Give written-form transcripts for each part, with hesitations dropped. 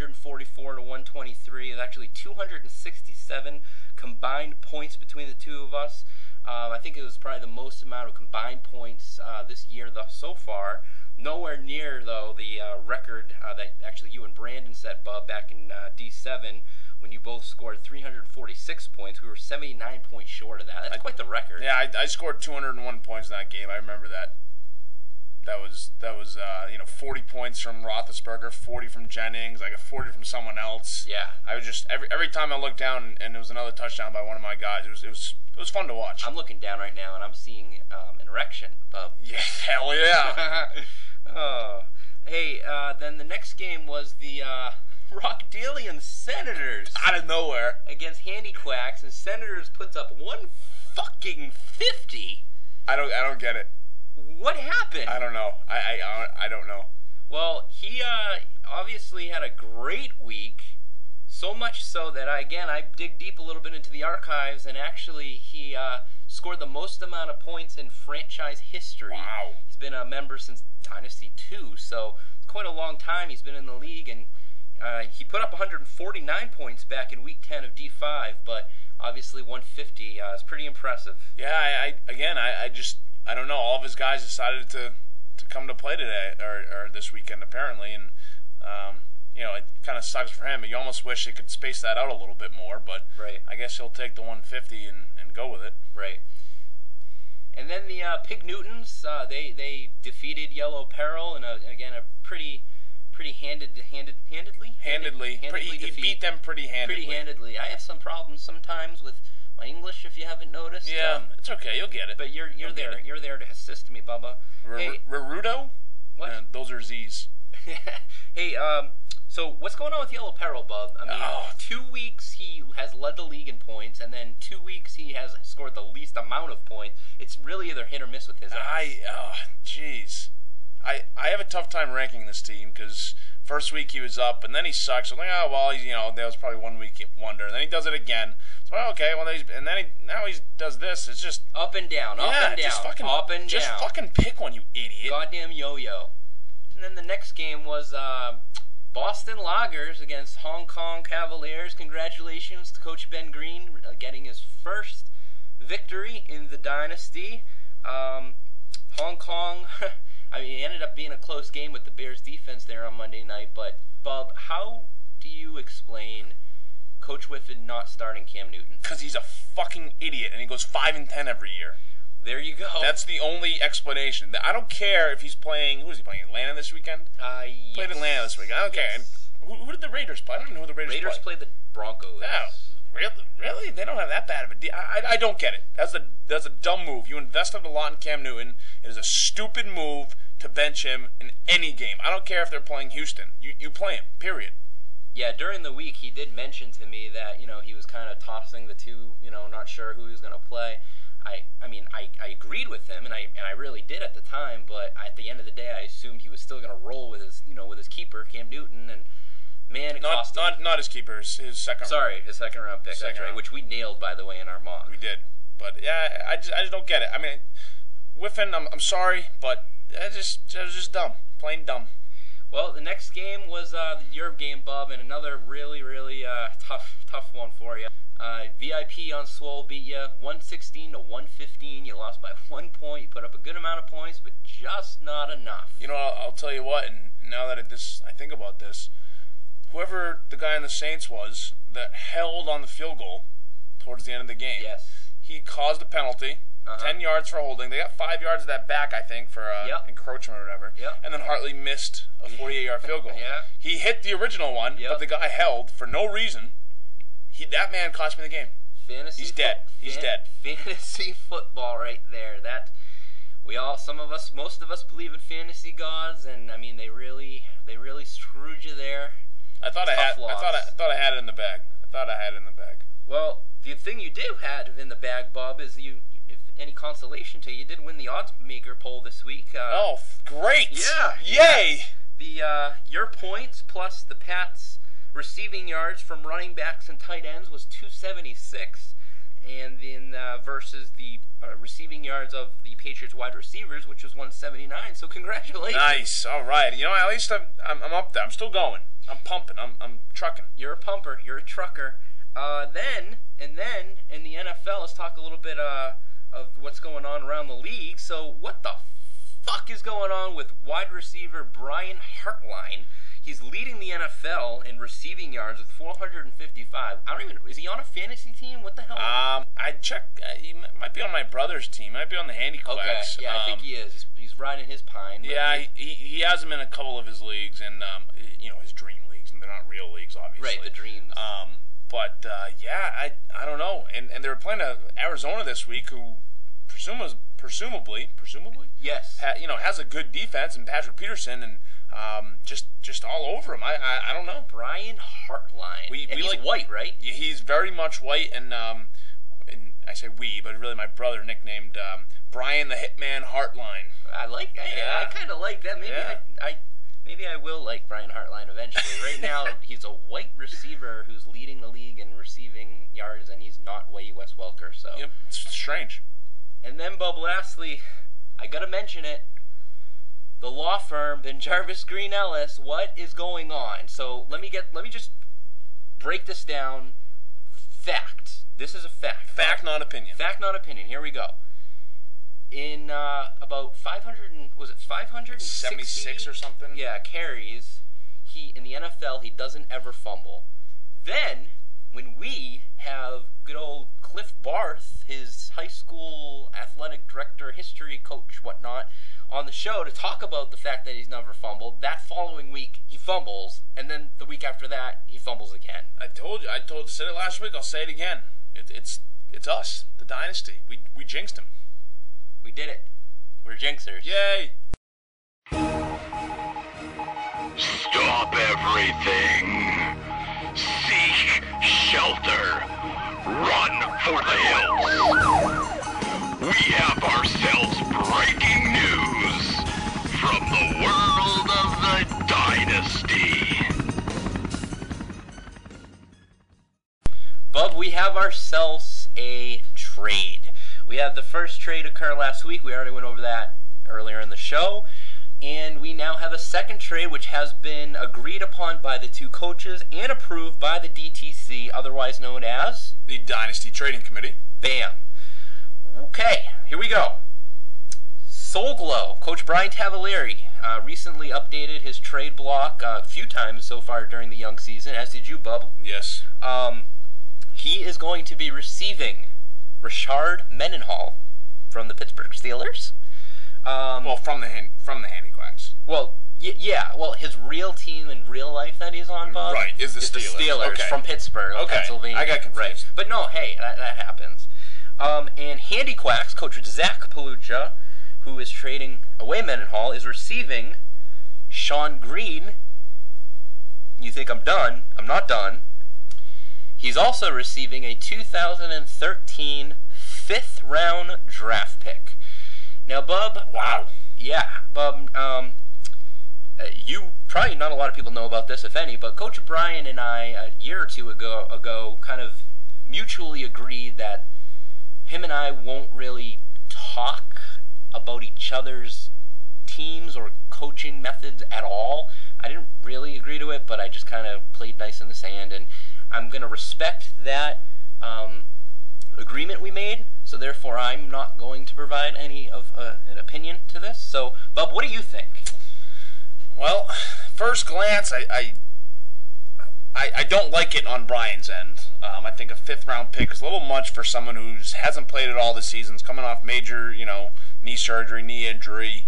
144 to 123. It's actually 267 combined points between the two of us. I think it was probably the most amount of combined points this year so far. Nowhere near, though, the record that actually you and Brandon set, Bub, back in D7 when you both scored 346 points. We were 79 points short of that. That's quite the record. Yeah, I scored 201 points in that game. I remember that. That was 40 points from Roethlisberger, 40 from Jennings. I got 40 from someone else. Yeah. I was just every time I looked down and there was another touchdown by one of my guys. It was fun to watch. I'm looking down right now and I'm seeing an erection, Bub. Yeah, hell yeah. Oh. Hey, then the next game was the Rockdalian Senators out of nowhere against Handy Quacks, and Senators puts up 150. I don't get it. What happened? I don't know. I don't know. Well, he obviously had a great week, so much so that I dig deep a little bit into the archives, and actually he scored the most amount of points in franchise history. Wow. He's been a member since Dynasty II, so it's quite a long time he's been in the league, and he put up 149 points back in Week 10 of D5, but obviously 150 is pretty impressive. Yeah, I don't know. All of his guys decided to come to play today or this weekend apparently, and it kind of sucks for him. You almost wish they could space that out a little bit more, but right. I guess he'll take the 150 and go with it. Right. And then the Pig Newtons, they defeated Yellow Peril in a pretty handedly. He beat them pretty handedly. I have some problems sometimes with my English, if you haven't noticed. Yeah, it's okay. You'll get it. But you're there. You're there to assist me, Bubba. Hey, Rarudo? What? Those are Z's. Hey, so what's going on with Yellow Peril, Bub? I mean, 2 weeks he has led the league in points, and then 2 weeks he has scored the least amount of points. It's really either hit or miss with his jeez. I have a tough time ranking this team because first week he was up, and then he sucks. So I'm like, that was probably 1 week wonder. And then he does it again. So okay, now he does this. It's just up and down, up and down, just fucking, up and down. Just fucking pick one, you idiot. Goddamn yo-yo. And then the next game was Boston Loggers against Hong Kong Cavaliers. Congratulations to Coach Ben Green getting his first victory in the Dynasty. Hong Kong, it ended up being a close game with the Bears defense there on Monday night, but Bub, how do you explain Coach Whiffen not starting Cam Newton? Because he's a fucking idiot and he goes 5-10 every year. There you go. That's the only explanation. I don't care if he's playing. Who is he playing? Atlanta this weekend? Yes. Played Atlanta this weekend. I don't care. And who did the Raiders play? I don't even know who the Raiders play. Raiders played the Broncos. No, really? They don't have that bad of a deal. I don't get it. That's a dumb move. You invested a lot in Cam Newton. It is a stupid move to bench him in any game. I don't care if they're playing Houston. You play him. Period. Yeah, during the week he did mention to me that he was kind of tossing the two. Not sure who he was going to play. I agreed with him, and I really did at the time. But at the end of the day, I assumed he was still going to roll with his keeper, Cam Newton, and man, it cost him. Not his keeper, his second. Sorry, his second round pick. That's right, which we nailed, by the way, in our mock. We did, but yeah, I just don't get it. I mean, Whiffen, I'm sorry, but that was just dumb, plain dumb. Well, the next game was your game, Bub, and another really, really tough one for you. VIP on Swole beat you 116 to 115. You lost by 1 point. You put up a good amount of points, but just not enough. I'll tell you what. And now that I think about this, whoever the guy in the Saints was that held on the field goal towards the end of the game, yes, he caused a penalty. 10 yards for holding. They got 5 yards of that back, I think, for encroachment or whatever. Yep. And then Hartley missed a 48-yard field goal. Yeah. He hit the original one, but the guy held for no reason. That man cost me the game. He's dead. He's dead. Fantasy football right there. That most of us believe in fantasy gods, and I mean they really screwed you there. I thought I had it in the bag. Well, the thing you did have in the bag, Bob, is if any consolation to you, you did win the odds maker poll this week. Great! Yeah. Yay! The your points plus the Pats' receiving yards from running backs and tight ends was 276, and then versus the receiving yards of the Patriots wide receivers, which was 179. So congratulations. Nice. All right. At least I'm up there. I'm still going. I'm pumping. I'm trucking. You're a pumper. You're a trucker. Then in the NFL, let's talk a little bit of what's going on around the league. So what the fuck is going on with wide receiver Brian Hartline? He's leading the NFL in receiving yards with 455. Is he on a fantasy team? What the hell? I checked. He might be on my brother's team. He might be on the Handiquacks. Okay, yeah, I think he is. He's riding his pine. Yeah, he has him in a couple of his leagues, and his dream leagues, and they're not real leagues, obviously. Right, the dreams. But I don't know. And they were playing Arizona this week, who presumably, yes, has a good defense, and Patrick Peterson, and just all over him. I don't know. Brian Hartline. He's white, right? He's very much white, and I say we, but really my brother nicknamed Brian the Hitman Hartline. I kind of like that. Maybe I will like Brian Hartline eventually. Right now, he's a white receiver who's leading the league in receiving yards, and he's not Wes Welker. So yep, it's strange. And then, Bub, lastly, I gotta mention it. The law firm, Ben Jarvis Green Ellis. What is going on? So let me just break this down. Fact. This is a fact. Fact, not opinion. Fact, not opinion. Here we go. In about 576 or something? Yeah, carries. In the NFL, he doesn't ever fumble. Then, when we have good old Cliff Barth, his high school athletic director, history coach, whatnot, on the show to talk about the fact that he's never fumbled, that following week he fumbles, and then the week after that he fumbles again. I said it last week. I'll say it again. It's us, the Dynasty. We jinxed him. We did it. We're jinxers. Yay! Stop everything. Seek shelter. Run for the hills. We have ourselves breaking news from the world of the Dynasty. Bub, we have ourselves a trade. We had the first trade occur last week. We already went over that earlier in the show. And we now have a second trade which has been agreed upon by the two coaches and approved by the DTC, otherwise known as the Dynasty Trading Committee. Bam. Okay, here we go. Soul Glow, Coach Brian Tavalieri, recently updated his trade block a few times so far during the young season, as did you, Bub. Yes. He is going to be receiving Rashard Mendenhall from the Pittsburgh Steelers. From the Handiquacks. Well, yeah. Well, his real team in real life that he's on, Bob, right, is the Steelers okay. From Pittsburgh, Pennsylvania. I got confused. Right. But no, hey, that happens. And Handiquacks coach Zach Palucha, who is trading away Mendenhall, is receiving Sean Green. You think I'm done? I'm not done. He's also receiving a 2013 fifth-round draft pick. Now, Bub. Wow. Yeah, Bub. You probably not a lot of people know about this, if any, but Coach Brian and I a year or two ago kind of mutually agreed that him and I won't really talk about each other's teams or coaching methods at all. I didn't really agree to it, but I just kind of played nice in the sand, and I'm going to respect that agreement we made, so therefore I'm not going to provide any of an opinion to this. So, Bob, what do you think? Well, first glance, I don't like it on Brian's end. I think a fifth-round pick is a little much for someone who hasn't played at all this season, is coming off major, knee surgery, knee injury.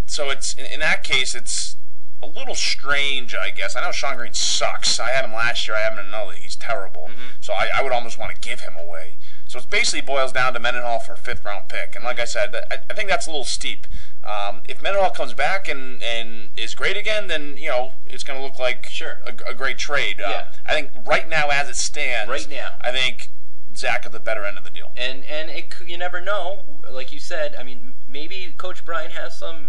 So it's in that case, it's a little strange, I guess. I know Sean Green sucks. I had him last year. I have him in another league. He's terrible. Mm-hmm. So I would almost want to give him away. So it basically boils down to Mendenhall for a fifth-round pick. And like I said, I think that's a little steep. If Mendenhall comes back and is great again, then it's going to look like a great trade. Yeah. I think right now, as it stands, I think Zach at the better end of the deal. And you never know. Like you said, I mean, maybe Coach Brian has some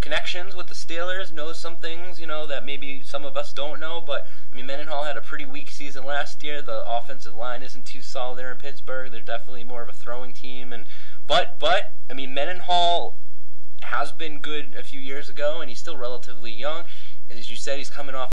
connections with the Steelers, knows some things that maybe some of us don't know. But I mean, Mendenhall had a pretty weak season last year. The offensive line isn't too solid there in Pittsburgh. They're definitely more of a throwing team. But I mean, Mendenhall has been good a few years ago, and he's still relatively young. as you said, he's coming off